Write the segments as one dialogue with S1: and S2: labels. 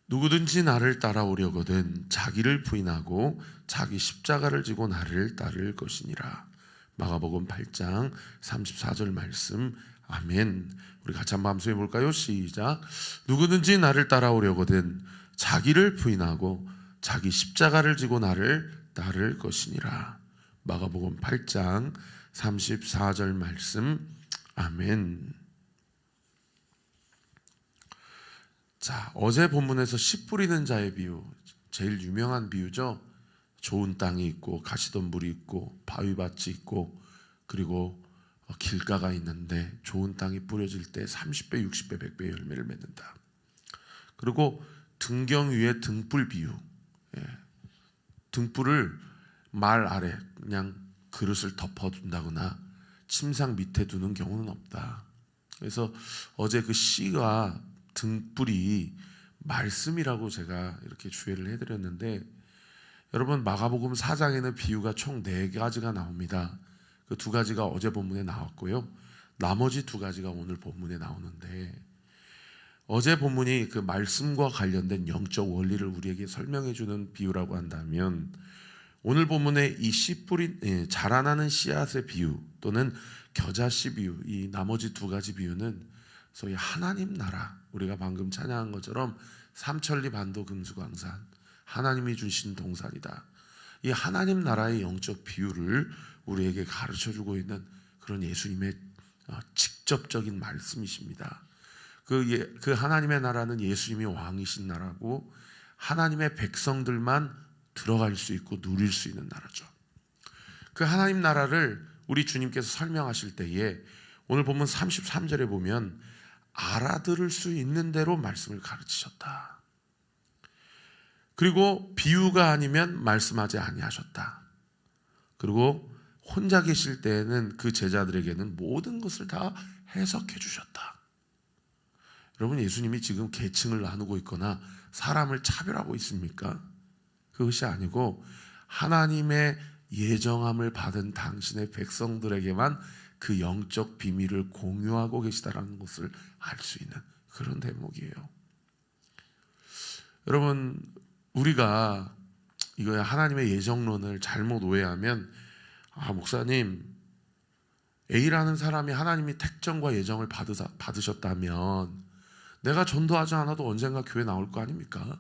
S1: 누구든지 나를 따라오려거든 자기를 부인하고 자기 십자가를 지고 나를 따를 것이니라. 마가복음 8장 34절 말씀. 아멘. 우리 같이 한번 함수해 볼까요? 시작. 누구든지 나를 따라오려거든 자기를 부인하고 자기 십자가를 지고 나를 따를 것이니라. 마가복음 8장 34절 말씀. 아멘. 자, 어제 본문에서 씨 뿌리는 자의 비유, 제일 유명한 비유죠. 좋은 땅이 있고 가시덤불이 있고 바위밭이 있고 그리고 길가가 있는데 좋은 땅이 뿌려질 때 30배, 60배, 100배 열매를 맺는다. 그리고 등경 위에 등불 비유. 등불을 말 아래 그냥 그릇을 덮어둔다거나 침상 밑에 두는 경우는 없다. 그래서 어제 그 씨가 등불이 말씀이라고 제가 이렇게 주의를 해드렸는데, 여러분 마가복음 4장에는 비유가 총 4가지가 나옵니다. 그 2가지가 어제 본문에 나왔고요. 나머지 2가지가 오늘 본문에 나오는데, 어제 본문이 그 말씀과 관련된 영적 원리를 우리에게 설명해 주는 비유라고 한다면, 오늘 본문의 이 씨 뿌린 자라나는 씨앗의 비유 또는 겨자씨 비유, 이 나머지 2가지 비유는 소위 하나님 나라, 우리가 방금 찬양한 것처럼 삼천리 반도 금수강산, 하나님이 주신 동산이다. 이 하나님 나라의 영적 비유를 우리에게 가르쳐주고 있는 그런 예수님의 직접적인 말씀이십니다. 그 하나님의 나라는 예수님이 왕이신 나라고 하나님의 백성들만 들어갈 수 있고 누릴 수 있는 나라죠. 그 하나님 나라를 우리 주님께서 설명하실 때에 오늘 본문 33절에 보면 알아들을 수 있는 대로 말씀을 가르치셨다. 그리고 비유가 아니면 말씀하지 아니하셨다. 그리고 혼자 계실 때에는 그 제자들에게는 모든 것을 다 해석해 주셨다. 여러분, 예수님이 지금 계층을 나누고 있거나 사람을 차별하고 있습니까? 그것이 아니고 하나님의 예정함을 받은 당신의 백성들에게만 그 영적 비밀을 공유하고 계시다라는 것을 알 수 있는 그런 대목이에요. 여러분, 우리가 이거야 하나님의 예정론을 잘못 오해하면, 목사님, A라는 사람이 하나님이 택정과 예정을 받으셨다면 내가 전도하지 않아도 언젠가 교회 나올 거 아닙니까?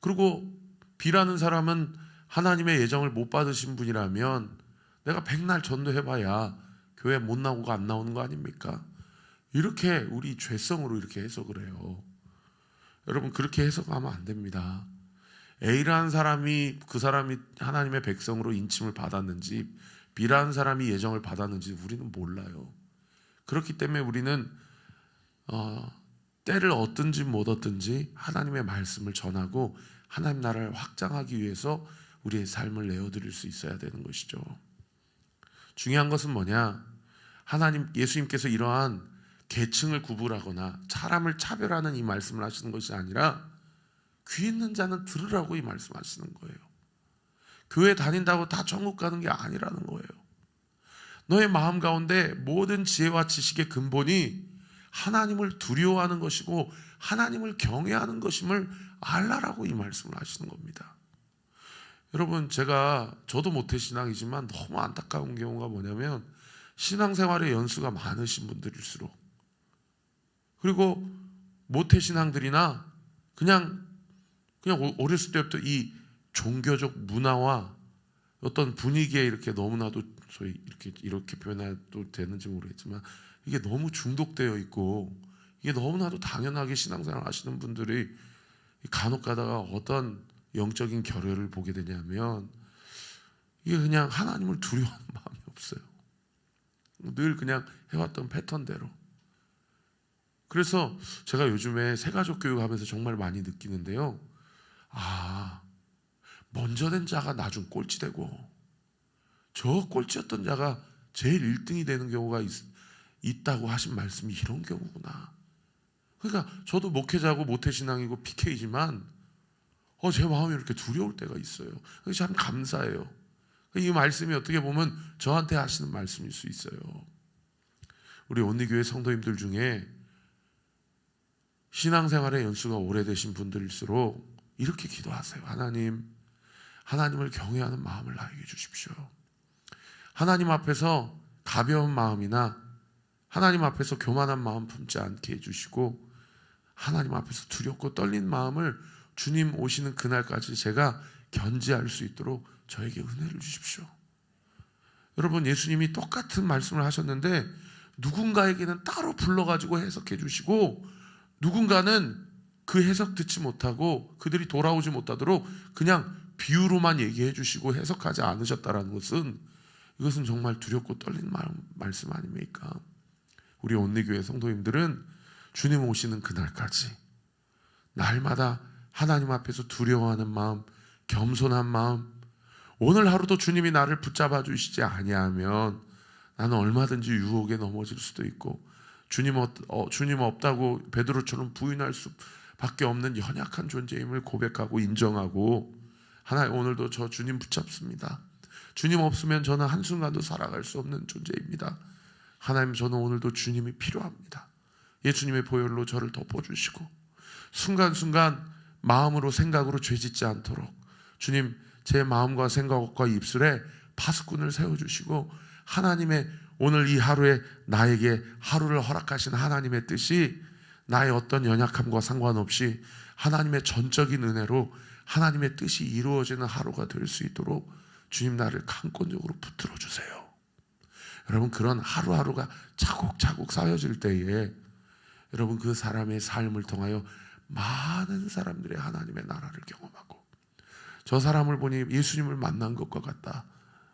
S1: 그리고 B라는 사람은 하나님의 예정을 못 받으신 분이라면 내가 백날 전도해봐야 교회 못 나오고 안 나오는 거 아닙니까? 이렇게 우리 죄성으로 이렇게 해석을 해요. 여러분, 그렇게 해석하면 안 됩니다. A라는 사람이 그 사람이 하나님의 백성으로 인침을 받았는지 B라는 사람이 예정을 받았는지 우리는 몰라요. 그렇기 때문에 우리는 때를 얻든지 못 얻든지 하나님의 말씀을 전하고 하나님 나라를 확장하기 위해서 우리의 삶을 내어드릴 수 있어야 되는 것이죠. 중요한 것은 뭐냐? 예수님께서 이러한 계층을 구분하거나 사람을 차별하는 이 말씀을 하시는 것이 아니라 귀 있는 자는 들으라고 이 말씀하시는 거예요. 교회 다닌다고 다 천국 가는 게 아니라는 거예요. 너의 마음 가운데 모든 지혜와 지식의 근본이 하나님을 두려워하는 것이고 하나님을 경외하는 것임을 알라라고 이 말씀을 하시는 겁니다. 여러분, 저도 모태신앙이지만 너무 안타까운 경우가 뭐냐면 신앙생활의 연수가 많으신 분들일수록, 그리고 모태신앙들이나 그냥 어렸을 때부터 이 종교적 문화와 어떤 분위기에 이렇게 너무나도 소위 이렇게 표현해도 되는지 모르겠지만 이게 너무 중독되어 있고 이게 너무나도 당연하게 신앙생활 하시는 분들이 간혹 가다가 어떤 영적인 결여를 보게 되냐면 이게 그냥 하나님을 두려워하는 마음이 없어요. 늘 그냥 해왔던 패턴대로. 그래서 제가 요즘에 새가족 교육하면서 정말 많이 느끼는데요. 먼저 된 자가 나중 꼴찌되고 저 꼴찌였던 자가 제일 1등이 되는 경우가 있다고 하신 말씀이 이런 경우구나. 그러니까 저도 목회자고 모태신앙이고 PK지만 제 마음이 이렇게 두려울 때가 있어요. 그래서 참 감사해요. 이 말씀이 어떻게 보면 저한테 하시는 말씀일 수 있어요. 우리 온리교회 성도님들 중에 신앙생활의 연수가 오래되신 분들일수록 이렇게 기도하세요. 하나님을 경외하는 마음을 나에게 주십시오. 하나님 앞에서 가벼운 마음이나 하나님 앞에서 교만한 마음 품지 않게 해주시고, 하나님 앞에서 두렵고 떨린 마음을 주님 오시는 그날까지 제가 견지할 수 있도록 저에게 은혜를 주십시오. 여러분, 예수님이 똑같은 말씀을 하셨는데 누군가에게는 따로 불러가지고 해석해 주시고, 누군가는 그 해석 듣지 못하고 그들이 돌아오지 못하도록 그냥 비유로만 얘기해 주시고 해석하지 않으셨다는 것은, 이것은 정말 두렵고 떨리는 말씀 아닙니까? 우리 온리교회 성도님들은 주님 오시는 그날까지 날마다 하나님 앞에서 두려워하는 마음, 겸손한 마음, 오늘 하루도 주님이 나를 붙잡아 주시지 아니하면 나는 얼마든지 유혹에 넘어질 수도 있고, 주님 없다고 베드로처럼 부인할 수밖에 없는 연약한 존재임을 고백하고 인정하고, 하나님 오늘도 저 주님 붙잡습니다. 주님 없으면 저는 한순간도 살아갈 수 없는 존재입니다. 하나님, 저는 오늘도 주님이 필요합니다. 예수님의 보혈로 저를 덮어주시고 순간순간 마음으로 생각으로 죄짓지 않도록 주님, 제 마음과 생각과 입술에 파수꾼을 세워주시고, 하나님의 오늘 이 하루에 나에게 하루를 허락하신 하나님의 뜻이 나의 어떤 연약함과 상관없이 하나님의 전적인 은혜로 하나님의 뜻이 이루어지는 하루가 될 수 있도록 주님, 나를 강권적으로 붙들어 주세요. 여러분, 그런 하루하루가 차곡차곡 쌓여질 때에 여러분, 그 사람의 삶을 통하여 많은 사람들의 하나님의 나라를 경험하고, 저 사람을 보니 예수님을 만난 것과 같다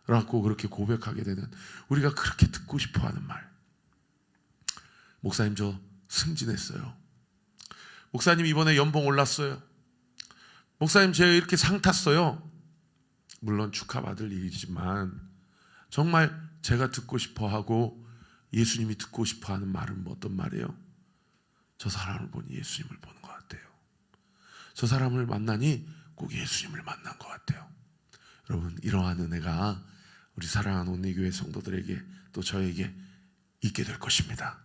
S1: 라고 그렇게 고백하게 되는, 우리가 그렇게 듣고 싶어하는 말. 목사님, 저 승진했어요. 목사님, 이번에 연봉 올랐어요. 목사님, 제가 이렇게 상 탔어요. 물론 축하받을 일이지만 정말 제가 듣고 싶어하고 예수님이 듣고 싶어하는 말은 어떤 말이에요? 저 사람을 보니 예수님을 보는 것 같아요. 저 사람을 만나니 꼭 예수님을 만난 것 같아요. 여러분, 이러한 은혜가 우리 사랑하는 온리교회 성도들에게 또 저에게 있게 될 것입니다.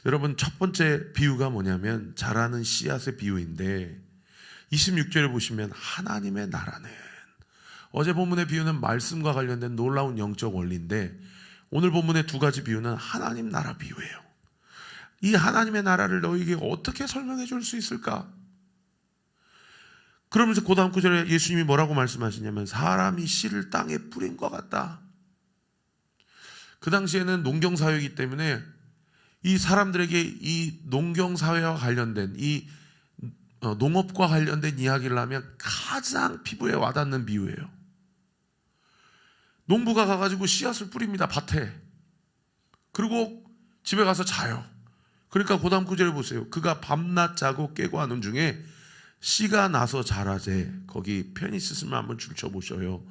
S1: 여러분, 첫 번째 비유가 뭐냐면 자라는 씨앗의 비유인데, 26절에 보시면 하나님의 나라는, 어제 본문의 비유는 말씀과 관련된 놀라운 영적 원리인데, 오늘 본문의 두 가지 비유는 하나님 나라 비유예요. 이 하나님의 나라를 너희에게 어떻게 설명해 줄 수 있을까? 그러면서 그 다음 구절에 예수님이 뭐라고 말씀하시냐면, 사람이 씨를 땅에 뿌린 것 같다. 그 당시에는 농경사회이기 때문에 이 사람들에게 이 농경사회와 관련된 이 농업과 관련된 이야기를 하면 가장 피부에 와닿는 비유예요. 농부가 가가지고 씨앗을 뿌립니다, 밭에. 그리고 집에 가서 자요. 그러니까 그 다음 구절에 보세요. 그가 밤낮 자고 깨고 하는 중에 씨가 나서 자라제. 거기 페니시스만 한번 줄쳐보셔요.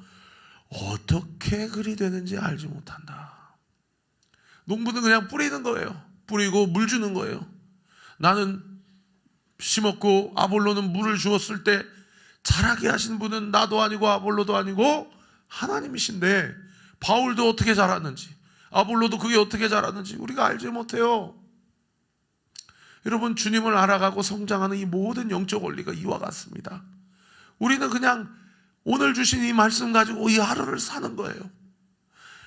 S1: 어떻게 그리 되는지 알지 못한다. 농부는 그냥 뿌리는 거예요. 뿌리고 물 주는 거예요. 나는 심었고 아볼로는 물을 주었을 때 자라게 하신 분은 나도 아니고 아볼로도 아니고 하나님이신데, 바울도 어떻게 자랐는지 아볼로도 그게 어떻게 자랐는지 우리가 알지 못해요. 여러분, 주님을 알아가고 성장하는 이 모든 영적 원리가 이와 같습니다. 우리는 그냥 오늘 주신 이 말씀 가지고 이 하루를 사는 거예요.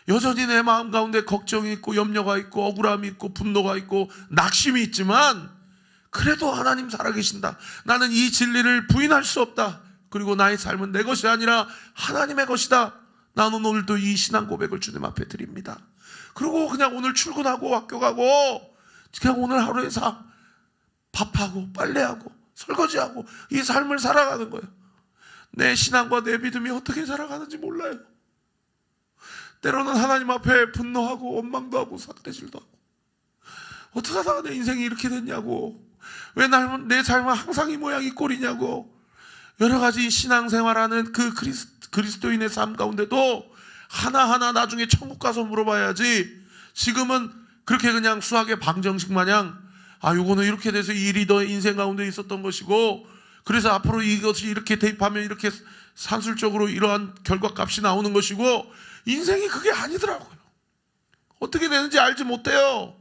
S1: 여전히 내 마음 가운데 걱정이 있고 염려가 있고 억울함이 있고 분노가 있고 낙심이 있지만, 그래도 하나님 살아계신다. 나는 이 진리를 부인할 수 없다. 그리고 나의 삶은 내 것이 아니라 하나님의 것이다. 나는 오늘도 이 신앙 고백을 주님 앞에 드립니다. 그리고 그냥 오늘 출근하고 학교 가고 그냥 오늘 하루의 삶, 밥하고 빨래하고 설거지하고 이 삶을 살아가는 거예요. 내 신앙과 내 믿음이 어떻게 살아가는지 몰라요. 때로는 하나님 앞에 분노하고 원망도 하고 삿대질도 하고, 어떻게 하다가 내 인생이 이렇게 됐냐고, 왜 내 삶은 항상 이 모양 이 꼴이냐고, 여러 가지 신앙생활하는 그 그리스도인의 삶 가운데도 하나하나 나중에 천국 가서 물어봐야지, 지금은 그렇게 그냥 수학의 방정식 마냥 요거는 이렇게 돼서 이 일이 너 인생 가운데 있었던 것이고, 그래서 앞으로 이것이 이렇게 대입하면 이렇게 산술적으로 이러한 결과값이 나오는 것이고, 인생이 그게 아니더라고요. 어떻게 되는지 알지 못해요.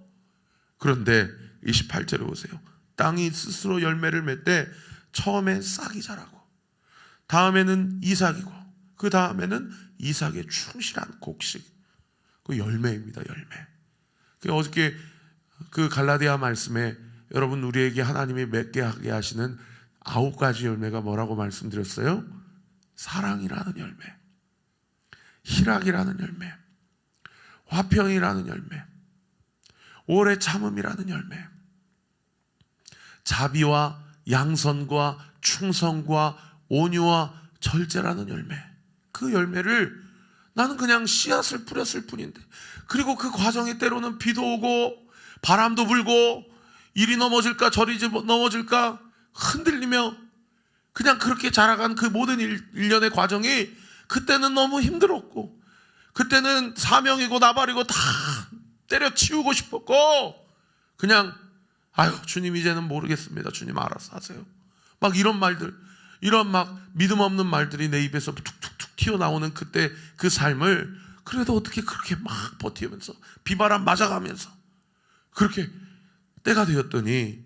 S1: 그런데 28절에 보세요. 땅이 스스로 열매를 맺되 처음에 싹이 자라고, 다음에는 이삭이고, 그 다음에는 이삭의 충실한 곡식, 그 열매입니다. 열매. 어저께 그 갈라디아 말씀에 여러분 우리에게 하나님이 맺게 하게 하시는 9가지 열매가 뭐라고 말씀드렸어요? 사랑이라는 열매, 희락이라는 열매, 화평이라는 열매, 오래 참음이라는 열매, 자비와 양선과 충성과 온유와 절제라는 열매. 그 열매를 나는 그냥 씨앗을 뿌렸을 뿐인데, 그리고 그 과정에 때로는 비도 오고 바람도 불고 이리 넘어질까 저리 넘어질까 흔들리며 그냥 그렇게 자라간 그 모든 일련의 과정이 그때는 너무 힘들었고, 그때는 사명이고 나발이고 다 때려치우고 싶었고, 그냥 아유 주님 이제는 모르겠습니다, 주님 알아서 하세요, 막 이런 말들, 이런 막 믿음 없는 말들이 내 입에서 툭툭툭 튀어나오는 그때 그 삶을 그래도 어떻게 그렇게 막 버티면서 비바람 맞아가면서 그렇게 때가 되었더니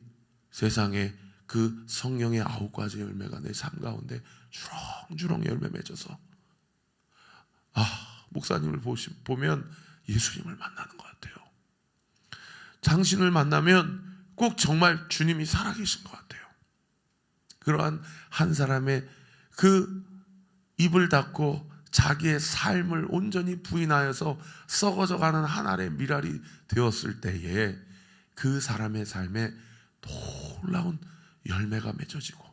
S1: 세상에 그 성령의 9가지 열매가 내 삶 가운데 주렁주렁 열매 맺어서, 목사님을 보면 예수님을 만나는 것 같아요. 당신을 만나면 꼭 정말 주님이 살아계신 것 같아요. 그러한 한 사람의 그 입을 닫고 자기의 삶을 온전히 부인하여서 썩어져가는 한 알의 미랄이 되었을 때에 그 사람의 삶에 놀라운 열매가 맺어지고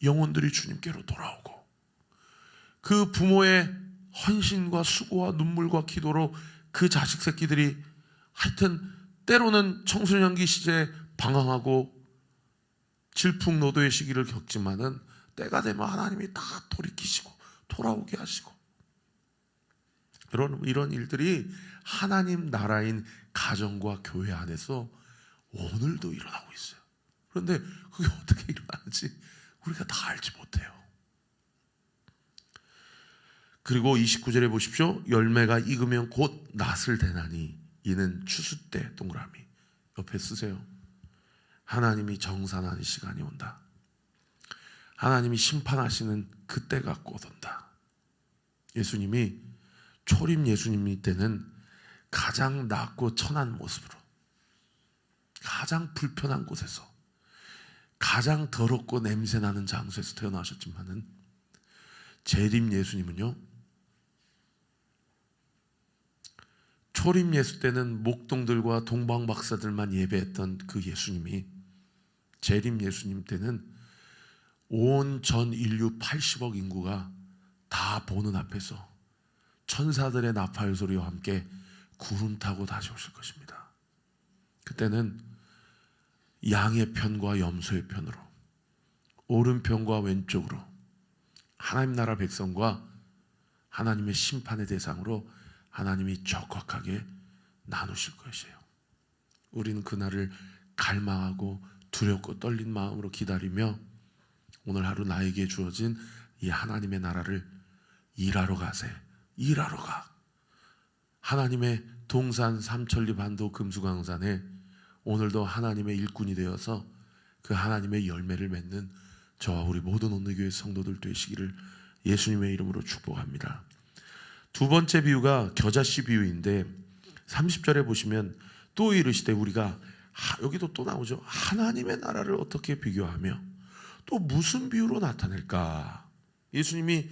S1: 영혼들이 주님께로 돌아오고, 그 부모의 헌신과 수고와 눈물과 기도로 그 자식 새끼들이 하여튼 때로는 청소년기 시절에 방황하고 질풍노도의 시기를 겪지만은 때가 되면 하나님이 다 돌이키시고 돌아오게 하시고, 이런 일들이 하나님 나라인 가정과 교회 안에서 오늘도 일어나고 있어요. 그런데 그게 어떻게 일어나는지 우리가 다 알지 못해요. 그리고 29절에 보십시오. 열매가 익으면 곧 낫을 대나니 이는 추수 때, 동그라미 옆에 쓰세요. 하나님이 정산하는 시간이 온다. 하나님이 심판하시는 그때가 곧 온다. 예수님이 초림 예수님 때는 가장 낮고 천한 모습으로, 가장 불편한 곳에서, 가장 더럽고 냄새나는 장소에서 태어나셨지만은 재림 예수님은요, 초림 예수 때는 목동들과 동방박사들만 예배했던 그 예수님이 재림 예수님 때는 온 전 인류 80억 인구가 다 보는 앞에서 천사들의 나팔 소리와 함께 구름 타고 다시 오실 것입니다. 그때는 양의 편과 염소의 편으로, 오른편과 왼쪽으로 하나님 나라 백성과 하나님의 심판의 대상으로 하나님이 적확하게 나누실 것이에요. 우리는 그날을 갈망하고 두렵고 떨린 마음으로 기다리며 오늘 하루 나에게 주어진 이 하나님의 나라를 일하러 가세. 일하러 가. 하나님의 동산 삼천리 반도 금수강산에 오늘도 하나님의 일꾼이 되어서 그 하나님의 열매를 맺는 저와 우리 모든 온누교회 성도들 되시기를 예수님의 이름으로 축복합니다. 두 번째 비유가 겨자씨 비유인데 30절에 보시면 또 이르시되, 우리가 여기도 또 나오죠. 하나님의 나라를 어떻게 비교하며 또 무슨 비유로 나타낼까? 예수님이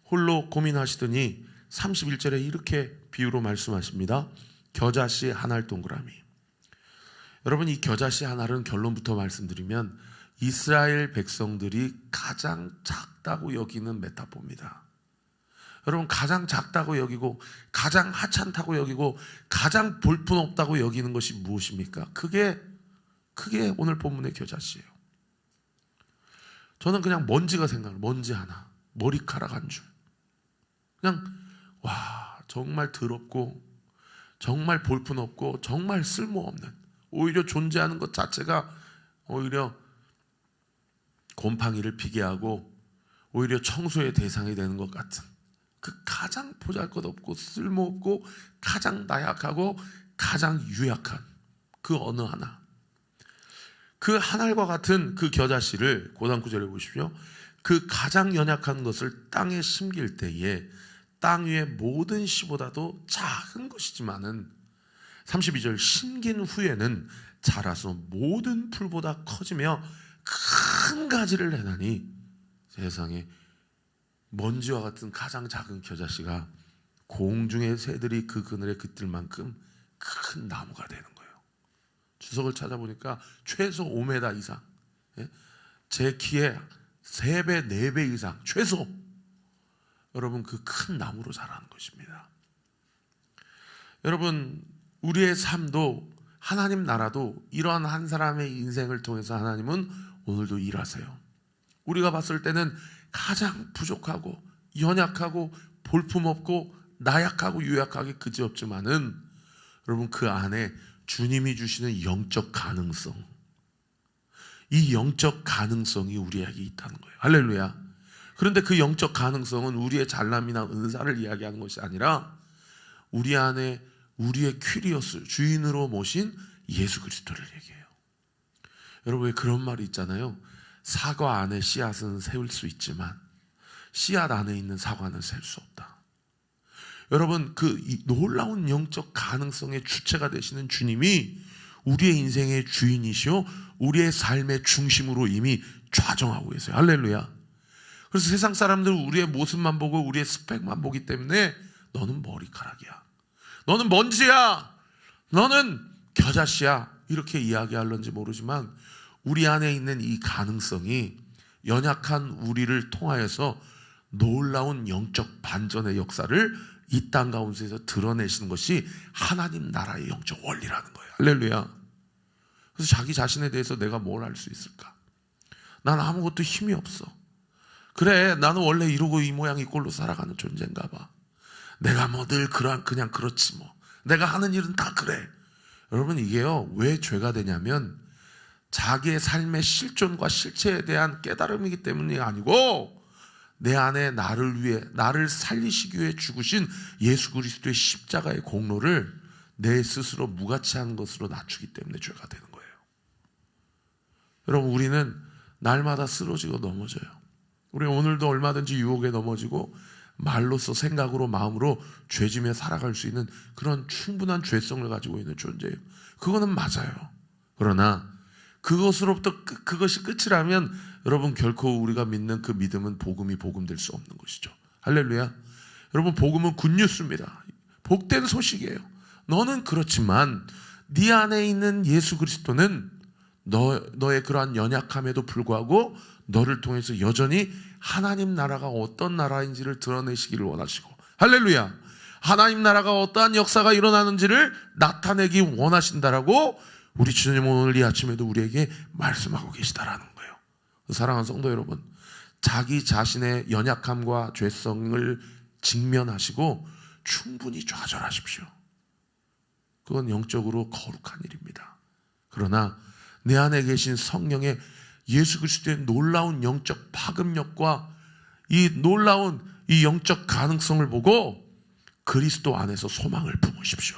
S1: 홀로 고민하시더니 31절에 이렇게 비유로 말씀하십니다. 겨자씨 한 알 동그라미. 여러분, 이 겨자씨 한 알은 결론부터 말씀드리면 이스라엘 백성들이 가장 작다고 여기는 메타포입니다. 여러분, 가장 작다고 여기고 가장 하찮다고 여기고 가장 볼품없다고 여기는 것이 무엇입니까? 그게 오늘 본문의 겨자씨예요. 저는 그냥 먼지가 생각나요. 먼지 하나, 머리카락 한 줄. 그냥 와, 정말 더럽고 정말 볼품없고 정말 쓸모없는, 오히려 존재하는 것 자체가 오히려 곰팡이를 피게 하고 오히려 청소의 대상이 되는 것 같은 그 가장 보잘것없고 쓸모없고 가장 나약하고 가장 유약한 그 어느 하나, 그 하늘과 같은 그 겨자씨를 고단 9절에 보십시오. 그 가장 연약한 것을 땅에 심길 때에 땅 위의 모든 씨보다도 작은 것이지만은 32절 심긴 후에는 자라서 모든 풀보다 커지며 큰 가지를 내나니 세상에 먼지와 같은 가장 작은 겨자씨가 공중의 새들이 그 그늘에 깃들 만큼 큰 나무가 되는 거예요. 주석을 찾아보니까 최소 5m 이상, 제 키에 3배, 4배 이상 최소, 여러분 그 큰 나무로 자라는 것입니다. 여러분 우리의 삶도 하나님 나라도 이러한 한 사람의 인생을 통해서 하나님은 오늘도 일하세요. 우리가 봤을 때는 가장 부족하고 연약하고 볼품없고 나약하고 유약하게 그지없지만은 여러분 그 안에 주님이 주시는 영적 가능성, 이 영적 가능성이 우리에게 있다는 거예요. 할렐루야. 그런데 그 영적 가능성은 우리의 잘남이나 은사를 이야기하는 것이 아니라 우리 안에 우리의 퀴리오스, 주인으로 모신 예수 그리스도를 얘기해요. 여러분 왜 그런 말이 있잖아요. 사과 안에 씨앗은 세울 수 있지만 씨앗 안에 있는 사과는 셀 수 없다. 여러분 그 놀라운 영적 가능성의 주체가 되시는 주님이 우리의 인생의 주인이시오, 우리의 삶의 중심으로 이미 좌정하고 계세요. 할렐루야. 그래서 세상 사람들은 우리의 모습만 보고 우리의 스펙만 보기 때문에 너는 머리카락이야, 너는 먼지야, 너는 겨자씨야 이렇게 이야기하는지 모르지만 우리 안에 있는 이 가능성이 연약한 우리를 통하여서 놀라운 영적 반전의 역사를 이 땅 가운데서 드러내시는 것이 하나님 나라의 영적 원리라는 거예요. 할렐루야. 그래서 자기 자신에 대해서 내가 뭘 할 수 있을까? 난 아무것도 힘이 없어. 그래, 나는 원래 이러고 이 모양 이 꼴로 살아가는 존재인가 봐. 내가 뭐 늘 그냥 그렇지 뭐. 내가 하는 일은 다 그래. 여러분 이게요 왜 죄가 되냐면 자기의 삶의 실존과 실체에 대한 깨달음이기 때문이 아니고 내 안에 나를 위해, 나를 살리시기 위해 죽으신 예수 그리스도의 십자가의 공로를 내 스스로 무가치한 것으로 낮추기 때문에 죄가 되는 거예요. 여러분 우리는 날마다 쓰러지고 넘어져요. 우리 오늘도 얼마든지 유혹에 넘어지고 말로써 생각으로 마음으로 죄지며 살아갈 수 있는 그런 충분한 죄성을 가지고 있는 존재예요. 그거는 맞아요. 그러나 그것으로부터 그것이 끝이라면 여러분 결코 우리가 믿는 그 믿음은 복음이 복음될 수 없는 것이죠. 할렐루야. 여러분 복음은 굿뉴스입니다. 복된 소식이에요. 너는 그렇지만 네 안에 있는 예수 그리스도는 너의 그러한 연약함에도 불구하고 너를 통해서 여전히 하나님 나라가 어떤 나라인지를 드러내시기를 원하시고, 할렐루야, 하나님 나라가 어떠한 역사가 일어나는지를 나타내기 원하신다라고 우리 주님은 오늘 이 아침에도 우리에게 말씀하고 계시다라는 거예요. 사랑하는 성도 여러분, 자기 자신의 연약함과 죄성을 직면하시고 충분히 좌절하십시오. 그건 영적으로 거룩한 일입니다. 그러나 내 안에 계신 성령의 예수 그리스도의 놀라운 영적 파급력과 이 놀라운 이 영적 가능성을 보고 그리스도 안에서 소망을 품으십시오.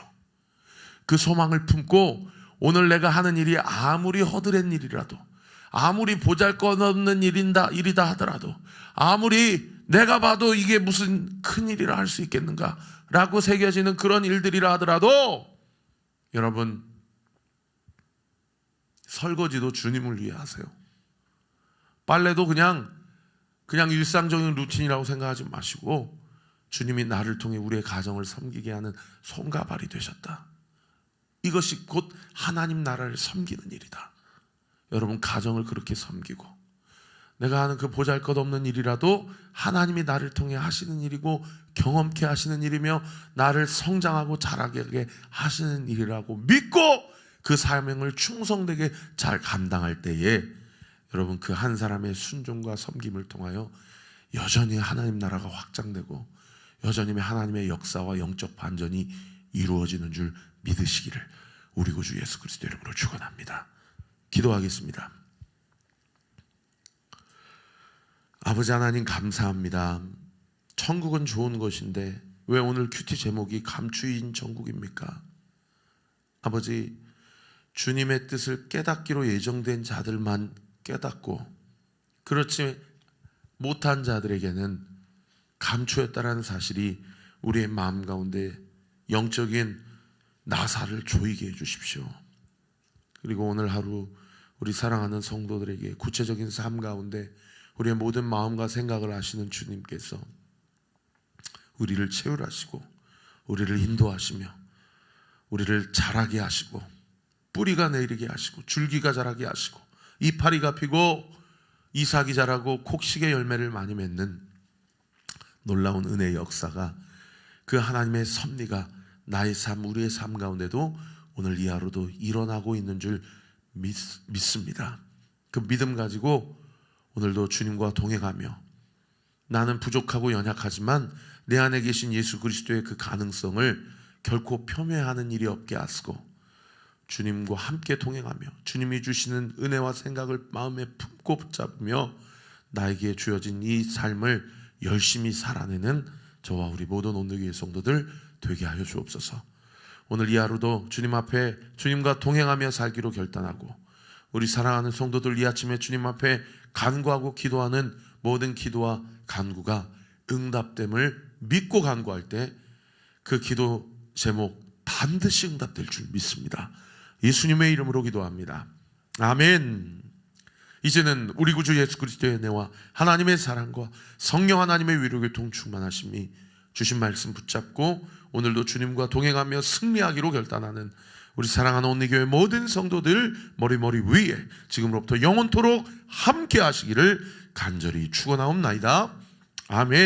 S1: 그 소망을 품고 오늘 내가 하는 일이 아무리 허드렛 일이라도, 아무리 보잘것없는 일이다 하더라도, 아무리 내가 봐도 이게 무슨 큰일이라 할 수 있겠는가 라고 새겨지는 그런 일들이라 하더라도, 여러분 설거지도 주님을 위해 하세요. 빨래도 그냥 일상적인 루틴이라고 생각하지 마시고 주님이 나를 통해 우리의 가정을 섬기게 하는 손과 발이 되셨다. 이것이 곧 하나님 나라를 섬기는 일이다. 여러분 가정을 그렇게 섬기고 내가 하는 그 보잘것없는 일이라도 하나님이 나를 통해 하시는 일이고 경험케 하시는 일이며 나를 성장하고 자라게 하시는 일이라고 믿고 그 사명을 충성되게 잘 감당할 때에 여러분 그 한 사람의 순종과 섬김을 통하여 여전히 하나님 나라가 확장되고 여전히 하나님의 역사와 영적 반전이 이루어지는 줄 믿으시기를 우리 구주 예수 그리스도 이름으로 축원합니다. 기도하겠습니다. 아버지 하나님 감사합니다. 천국은 좋은 것인데 왜 오늘 큐티 제목이 감추인 천국입니까? 아버지, 주님의 뜻을 깨닫기로 예정된 자들만 깨닫고 그렇지 못한 자들에게는 감추었다라는 사실이 우리의 마음 가운데 영적인 나사를 조이게 해주십시오. 그리고 오늘 하루 우리 사랑하는 성도들에게 구체적인 삶 가운데 우리의 모든 마음과 생각을 아시는 주님께서 우리를 채울하시고 우리를 인도하시며 우리를 자라게 하시고 뿌리가 내리게 하시고 줄기가 자라게 하시고 이파리가 피고 이삭이 자라고 곡식의 열매를 많이 맺는 놀라운 은혜의 역사가 그 하나님의 섭리가 나의 삶, 우리의 삶 가운데도 오늘 이 하루도 일어나고 있는 줄 믿습니다. 그 믿음 가지고 오늘도 주님과 동행하며 나는 부족하고 연약하지만 내 안에 계신 예수 그리스도의 그 가능성을 결코 폄훼하는 일이 없게 하시고 주님과 함께 동행하며 주님이 주시는 은혜와 생각을 마음에 품고 붙잡으며 나에게 주어진 이 삶을 열심히 살아내는 저와 우리 모든 온누리교회 성도들 되게 하여 주옵소서. 오늘 이 하루도 주님 앞에 주님과 동행하며 살기로 결단하고 우리 사랑하는 성도들 이 아침에 주님 앞에 간구하고 기도하는 모든 기도와 간구가 응답됨을 믿고 간구할 때 그 기도 제목 반드시 응답될 줄 믿습니다. 예수님의 이름으로 기도합니다. 아멘. 이제는 우리 구주 예수 그리스도의 은혜와 하나님의 사랑과 성령 하나님의 위로교통 충만하심이 주신 말씀 붙잡고 오늘도 주님과 동행하며 승리하기로 결단하는 우리 사랑하는 온누리교회 모든 성도들 머리 위에 지금으로부터 영원토록 함께 하시기를 간절히 축원하옵나이다. 아멘.